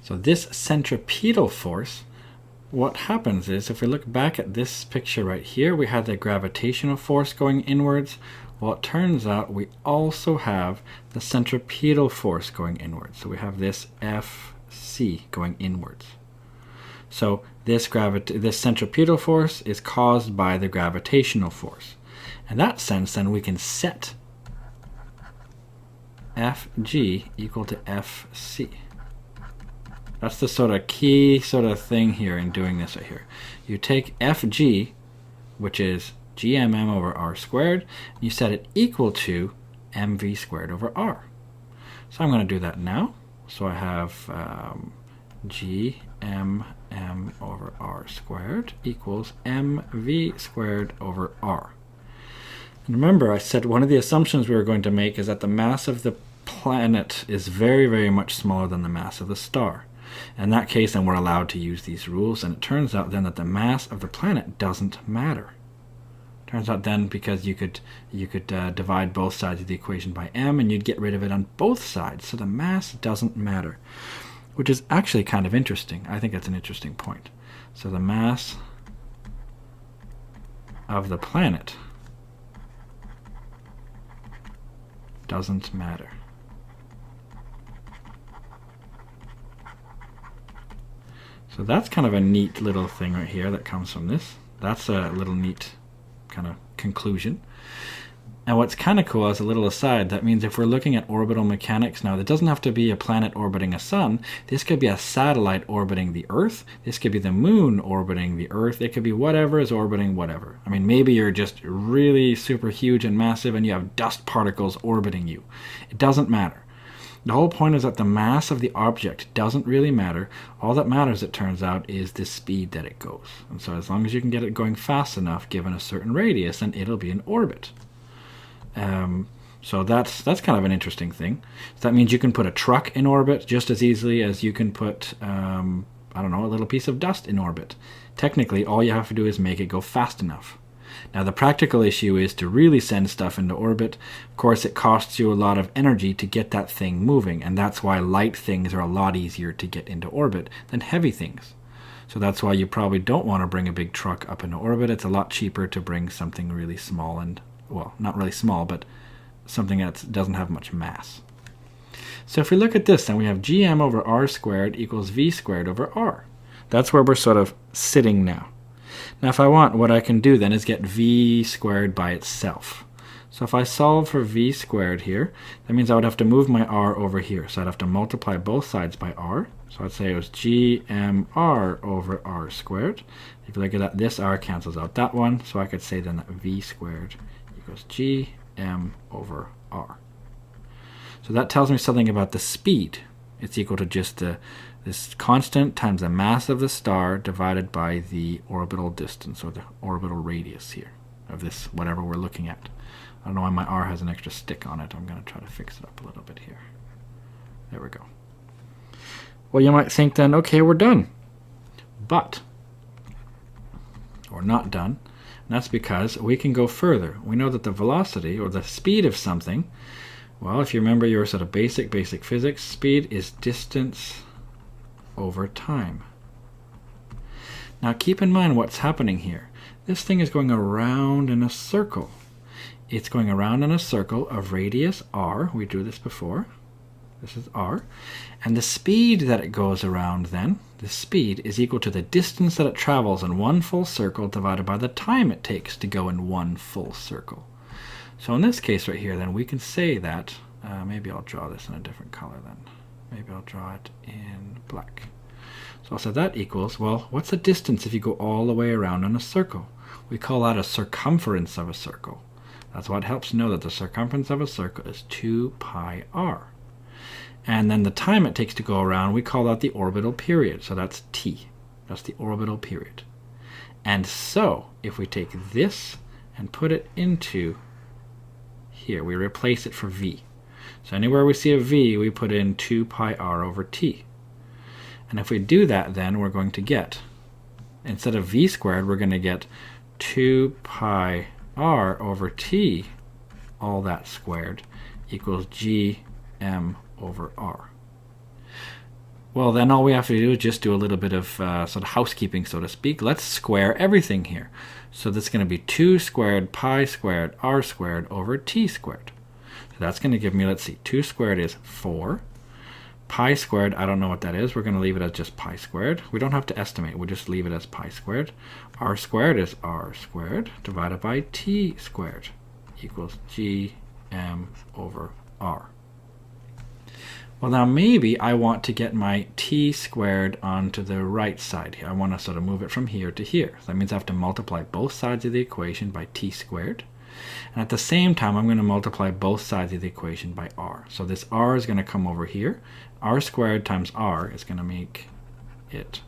So this centripetal force, what happens is, if we look back at this picture right here, we had the gravitational force going inwards. Well, it turns out we also have the centripetal force going inwards. So we have this Fc going inwards. So this centripetal force is caused by the gravitational force. In that sense, then we can set Fg equal to Fc. That's the sort of key sort of thing here in doing this right here. You take Fg, which is gmm over r squared, and you set it equal to mv squared over r. So I'm going to do that now. So I have gmm over r squared equals mv squared over r. And remember, I said one of the assumptions we were going to make is that the mass of the planet is very, very much smaller than the mass of the star. In that case, then we're allowed to use these rules, and it turns out then that the mass of the planet doesn't matter. Turns out then, because you could divide both sides of the equation by m, and you'd get rid of it on both sides, so the mass doesn't matter, which is actually kind of interesting. I think that's an interesting point. So the mass of the planet doesn't matter. So that's kind of a neat little thing right here that comes from this. That's a little neat kind of conclusion. And what's kind of cool, as a little aside, that means if we're looking at orbital mechanics now, that doesn't have to be a planet orbiting a sun. This could be a satellite orbiting the Earth. This could be the moon orbiting the Earth. It could be whatever is orbiting whatever. I mean, maybe you're just really super huge and massive and you have dust particles orbiting you. It doesn't matter. The whole point is that the mass of the object doesn't really matter. All that matters, it turns out, is the speed that it goes. And so as long as you can get it going fast enough, given a certain radius, then it'll be in orbit. So that's kind of an interesting thing. So that means you can put a truck in orbit just as easily as you can put, I don't know, a little piece of dust in orbit. Technically, all you have to do is make it go fast enough. Now, the practical issue is to really send stuff into orbit. Of course, it costs you a lot of energy to get that thing moving, and that's why light things are a lot easier to get into orbit than heavy things. So that's why you probably don't want to bring a big truck up into orbit. It's a lot cheaper to bring something really small and, well, not really small, but something that doesn't have much mass. So if we look at this, then we have gm over r squared equals v squared over r. That's where we're sort of sitting now. Now if I want, what I can do then is get v squared by itself. So if I solve for v squared here, that means I would have to move my r over here. So I'd have to multiply both sides by r. So I'd say it was gmr over r squared. If you look at that, this r cancels out that one. So I could say then that v squared equals gm over r. So that tells me something about the speed. It's equal to just this constant times the mass of the star divided by the orbital distance, or the orbital radius here of this whatever we're looking at. I don't know why my r has an extra stick on it. I'm going to try to fix it up a little bit here. There we go. Well, you might think then, okay, we're done. But we're not done. And that's because we can go further. We know that the velocity, or the speed of something, well, if you remember your sort of basic physics, speed is distance over time. Now keep in mind what's happening here. This thing is going around in a circle. It's going around in a circle of radius r. We drew this before. This is r. And the speed that it goes around then, the speed is equal to the distance that it travels in one full circle divided by the time it takes to go in one full circle. So in this case right here, then we can say that, maybe I'll draw this in a different color then. Maybe I'll draw it in black. So I'll say that equals, well, what's the distance if you go all the way around in a circle? We call that a circumference of a circle. That's what helps know that the circumference of a circle is 2 pi r. And then the time it takes to go around, we call that the orbital period. So that's t. That's the orbital period. And so if we take this and put it into here, we replace it for v. So anywhere we see a v, we put in 2 pi r over t. And if we do that, then we're going to get, instead of v squared, we're going to get 2 pi r over t, all that squared, equals gm over r. Well, then all we have to do is just do a little bit of sort of housekeeping, so to speak. Let's square everything here. So that's going to be 2 squared pi squared r squared over t squared. So that's going to give me, let's see, 2 squared is 4. Pi squared, I don't know what that is. We're going to leave it as just pi squared. We don't have to estimate. We'll just leave it as pi squared. R squared is r squared divided by t squared equals gm over r. Well, now maybe I want to get my t squared onto the right side here. I want to sort of move it from here to here. So that means I have to multiply both sides of the equation by t squared. And at the same time, I'm going to multiply both sides of the equation by r. So this r is going to come over here. R squared times r is going to make it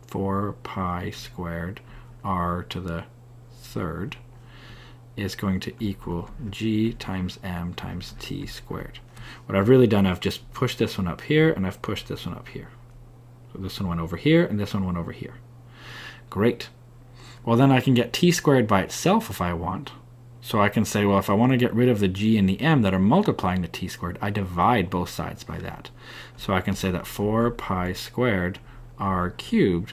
4 pi squared r to the third is going to equal g times m times t squared. What I've really done, I've just pushed this one up here, and I've pushed this one up here. So this one went over here, and this one went over here. Great. Well, then I can get t squared by itself if I want. So I can say, well, if I want to get rid of the g and the m that are multiplying the t squared, I divide both sides by that. So I can say that 4 pi squared r cubed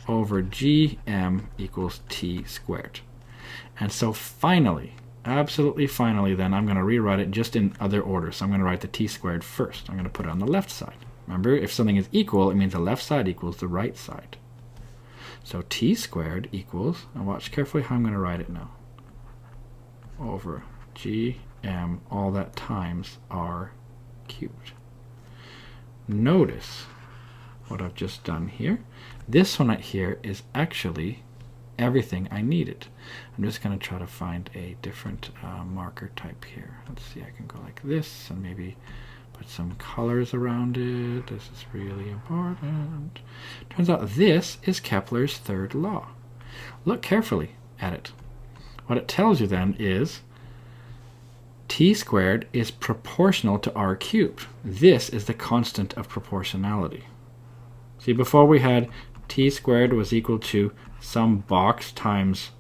over gm equals t squared. And so finally, absolutely finally, then I'm going to rewrite it just in other order. So I'm going to write the t squared first. I'm going to put it on the left side. Remember, if something is equal, it means the left side equals the right side. So t squared equals, and watch carefully how I'm going to write it now, over gm, all that times r cubed. Notice what I've just done here. This one right here is actually everything I needed. I'm just going to try to find a different marker type here. Let's see, I can go like this and maybe put some colors around it. This is really important. Turns out this is Kepler's third law. Look carefully at it. What it tells you then is t squared is proportional to r cubed. This is the constant of proportionality. See, before we had t squared was equal to some box times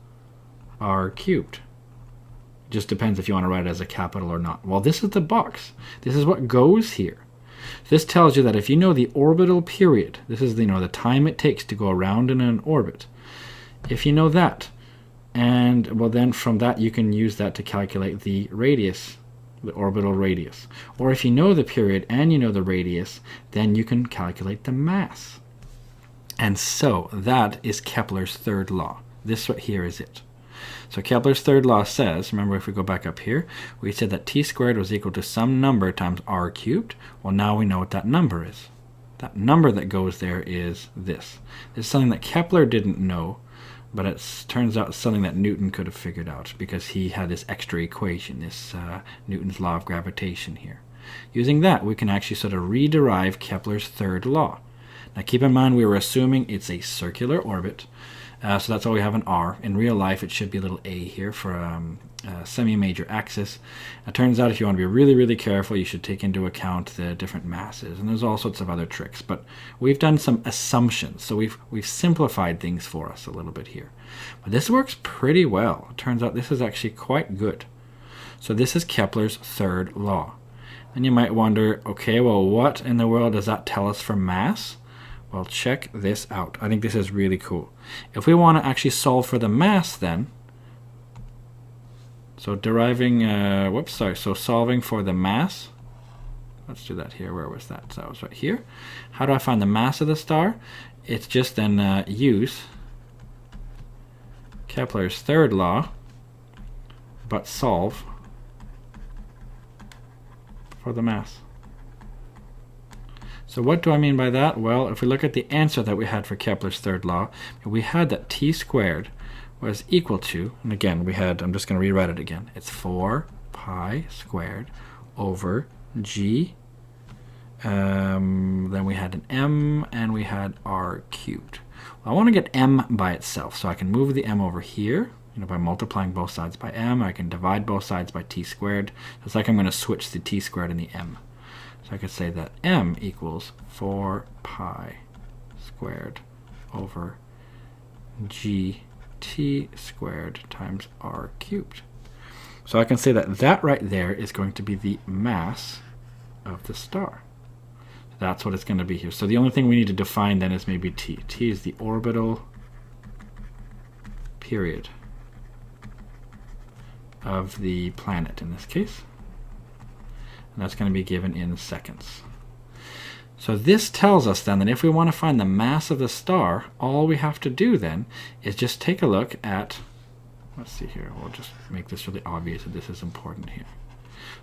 r cubed. It just depends if you want to write it as a capital or not. Well, this is the box. This is what goes here. This tells you that if you know the orbital period, this is the time it takes to go around in an orbit. If you know that, and well, then from that you can use that to calculate the radius, the orbital radius. Or if you know the period and you know the radius, then you can calculate the mass. And so that is Kepler's third law. This right here is it. So Kepler's third law says, remember if we go back up here, we said that t squared was equal to some number times r cubed. Well, now we know what that number is. That number that goes there is this. This is something that Kepler didn't know, but it turns out it's something that Newton could have figured out because he had this extra equation, this Newton's law of gravitation here. Using that, we can actually sort of rederive Kepler's third law. Now keep in mind we were assuming it's a circular orbit, so that's why we have an r. In real life it should be a little a here for a semi-major axis. It turns out if you want to be really, really careful, you should take into account the different masses, and there's all sorts of other tricks. But we've done some assumptions, so we've simplified things for us a little bit here. But this works pretty well. It turns out this is actually quite good. So this is Kepler's third law. And you might wonder, okay, well, what in the world does that tell us for mass? Well, check this out. I think this is really cool. If we want to actually solve for the mass then, so so solving for the mass, let's do that here. Where was that? So that was right here. How do I find the mass of the star? It's just then use Kepler's third law, but solve for the mass. So what do I mean by that? Well, if we look at the answer that we had for Kepler's third law, we had that t squared was equal to, and again we had, I'm just going to rewrite it again, it's 4 pi squared over g, then we had an m, and we had r cubed. Well, I want to get m by itself, so I can move the m over here, by multiplying both sides by m. I can divide both sides by t squared. It's like I'm going to switch the t squared and the m. So I could say that m equals 4 pi squared over gt squared times r cubed. So I can say that that right there is going to be the mass of the star. That's what it's going to be here. So the only thing we need to define then is maybe t. T is the orbital period of the planet in this case. And that's going to be given in seconds. So this tells us then that if we want to find the mass of the star, all we have to do then is just take a look at, let's see here, we'll just make this really obvious that this is important here.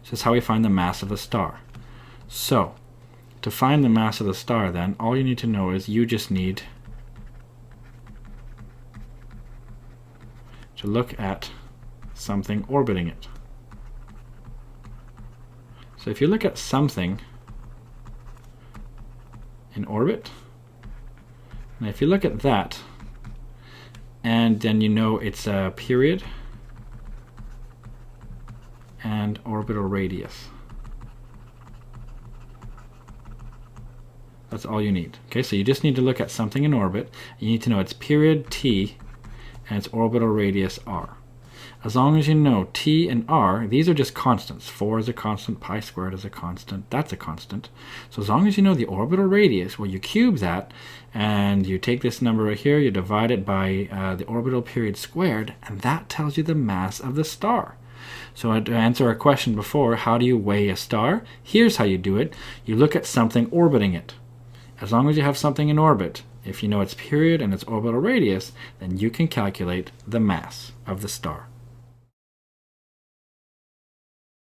So this is how we find the mass of the star. So to find the mass of the star then, all you need to know is you just need to look at something orbiting it. So if you look at something in orbit, and if you look at that, and then you know it's a period and orbital radius. That's all you need. Okay, so you just need to look at something in orbit. You need to know its period t and its orbital radius r. As long as you know t and r, these are just constants. 4 is a constant, pi squared is a constant, that's a constant. So as long as you know the orbital radius, well, you cube that, and you take this number right here, you divide it by the orbital period squared, and that tells you the mass of the star. So to answer our question before, how do you weigh a star? Here's how you do it. You look at something orbiting it. As long as you have something in orbit, if you know its period and its orbital radius, then you can calculate the mass of the star.